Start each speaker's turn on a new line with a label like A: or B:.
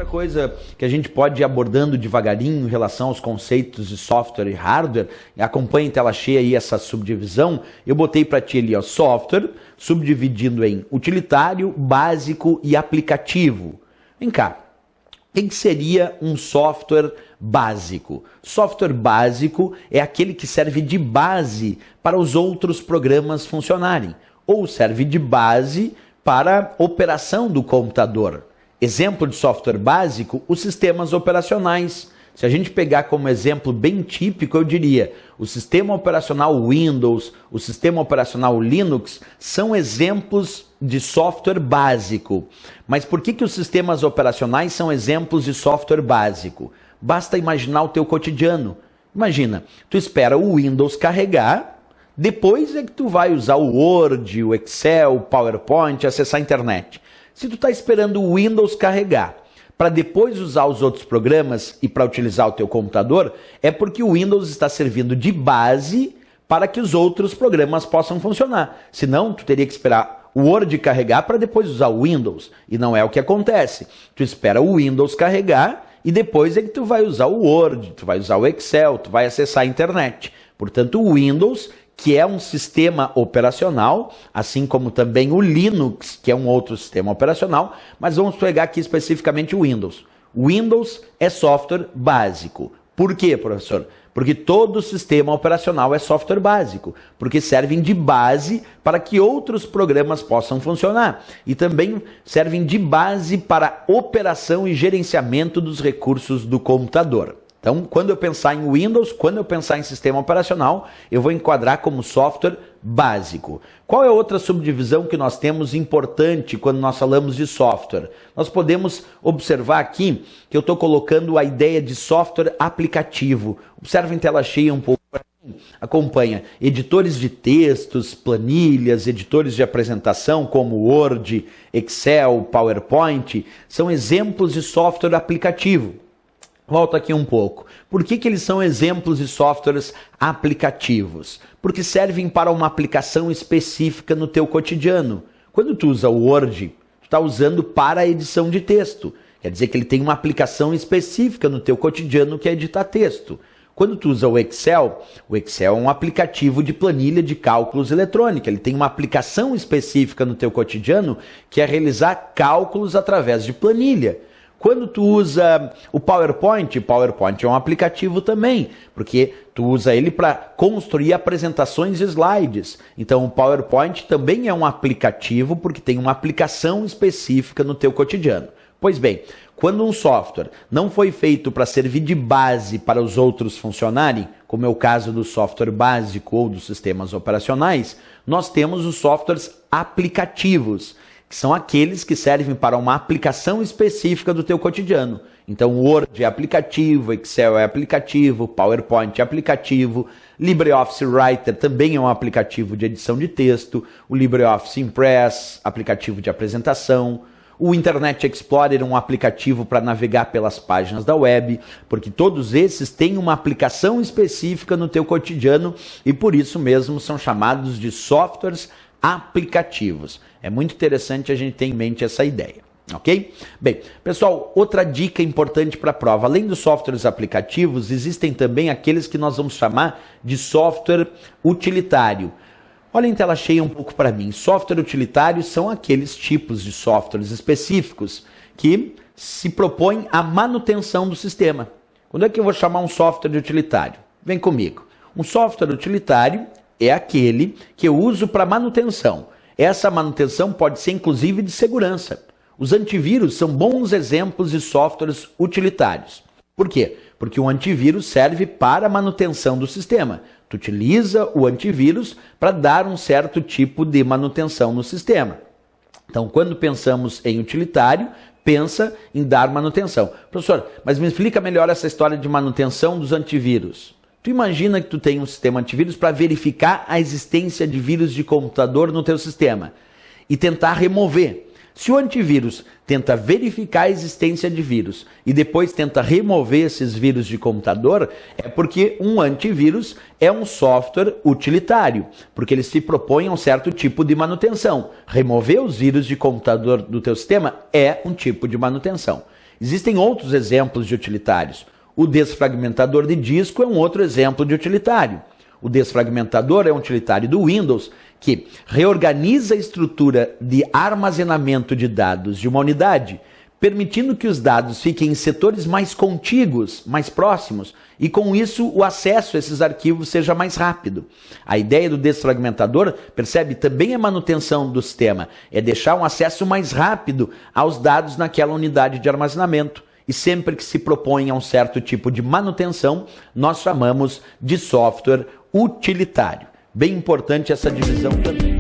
A: coisa que a gente pode ir abordando devagarinho em relação aos conceitos de software e hardware, acompanha em tela cheia aí essa subdivisão, eu botei para ti ali, ó, software, subdividindo em utilitário, básico e aplicativo. Vem cá, o que seria um software básico? Software básico é aquele que serve de base para os outros programas funcionarem, ou serve de base para a operação do computador. Exemplo de software básico, os sistemas operacionais. Se a gente pegar como exemplo bem típico, eu diria, o sistema operacional Windows, o sistema operacional Linux, são exemplos de software básico. Mas por que os sistemas operacionais são exemplos de software básico? Basta imaginar o teu cotidiano. Imagina, tu espera o Windows carregar, depois é que tu vai usar o Word, o Excel, o PowerPoint, acessar a internet. Se tu está esperando o Windows carregar para depois usar os outros programas e para utilizar o teu computador, é porque o Windows está servindo de base para que os outros programas possam funcionar. Senão, tu teria que esperar o Word carregar para depois usar o Windows. E não é o que acontece. Tu espera o Windows carregar e depois é que tu vai usar o Word, tu vai usar o Excel, tu vai acessar a internet. Portanto, o Windows, que é um sistema operacional, assim como também o Linux, que é um outro sistema operacional, mas vamos pegar aqui especificamente o Windows. O Windows é software básico. Por quê, professor? Porque todo sistema operacional é software básico, porque servem de base para que outros programas possam funcionar e também servem de base para operação e gerenciamento dos recursos do computador. Então, quando eu pensar em Windows, quando eu pensar em sistema operacional, eu vou enquadrar como software básico. Qual é outra subdivisão que nós temos importante quando nós falamos de software? Nós podemos observar aqui que eu estou colocando a ideia de software aplicativo. Observa em tela cheia um pouco. Acompanha editores de textos, planilhas, editores de apresentação como Word, Excel, PowerPoint, são exemplos de software aplicativo. Volta aqui um pouco. Por que eles são exemplos de softwares aplicativos? Porque servem para uma aplicação específica no teu cotidiano. Quando tu usa o Word, tu está usando para a edição de texto. Quer dizer que ele tem uma aplicação específica no teu cotidiano que é editar texto. Quando tu usa o Excel é um aplicativo de planilha de cálculos eletrônica. Ele tem uma aplicação específica no teu cotidiano que é realizar cálculos através de planilha. Quando tu usa o PowerPoint é um aplicativo também, porque tu usa ele para construir apresentações e slides. Então o PowerPoint também é um aplicativo porque tem uma aplicação específica no teu cotidiano. Pois bem, quando um software não foi feito para servir de base para os outros funcionarem, como é o caso do software básico ou dos sistemas operacionais, nós temos os softwares aplicativos, que são aqueles que servem para uma aplicação específica do teu cotidiano. Então, o Word é aplicativo, Excel é aplicativo, PowerPoint é aplicativo, LibreOffice Writer também é um aplicativo de edição de texto, o LibreOffice Impress, aplicativo de apresentação, o Internet Explorer, um aplicativo para navegar pelas páginas da web, porque todos esses têm uma aplicação específica no teu cotidiano e por isso mesmo são chamados de softwares aplicativos. É muito interessante a gente ter em mente essa ideia, ok? Bem, pessoal, outra dica importante para a prova, além dos softwares aplicativos, existem também aqueles que nós vamos chamar de software utilitário. Olha em tela cheia um pouco para mim. Software utilitário são aqueles tipos de softwares específicos que se propõem à manutenção do sistema. Quando é que eu vou chamar um software utilitário? Vem comigo. Um software utilitário é aquele que eu uso para manutenção. Essa manutenção pode ser inclusive de segurança. Os antivírus são bons exemplos de softwares utilitários. Por quê? Porque o antivírus serve para a manutenção do sistema. Tu utiliza o antivírus para dar um certo tipo de manutenção no sistema. Então, quando pensamos em utilitário, pensa em dar manutenção. Professor, mas me explica melhor essa história de manutenção dos antivírus. Tu imagina que tu tem um sistema antivírus para verificar a existência de vírus de computador no teu sistema e tentar remover. Se o antivírus tenta verificar a existência de vírus e depois tenta remover esses vírus de computador, é porque um antivírus é um software utilitário, porque ele se propõe a um certo tipo de manutenção. Remover os vírus de computador do teu sistema é um tipo de manutenção. Existem outros exemplos de utilitários. O desfragmentador de disco é um outro exemplo de utilitário. O desfragmentador é um utilitário do Windows que reorganiza a estrutura de armazenamento de dados de uma unidade, permitindo que os dados fiquem em setores mais contíguos, mais próximos, e com isso o acesso a esses arquivos seja mais rápido. A ideia do desfragmentador, percebe, também é manutenção do sistema, é deixar um acesso mais rápido aos dados naquela unidade de armazenamento. E sempre que se propõe a um certo tipo de manutenção, nós chamamos de software utilitário. Bem importante essa divisão também.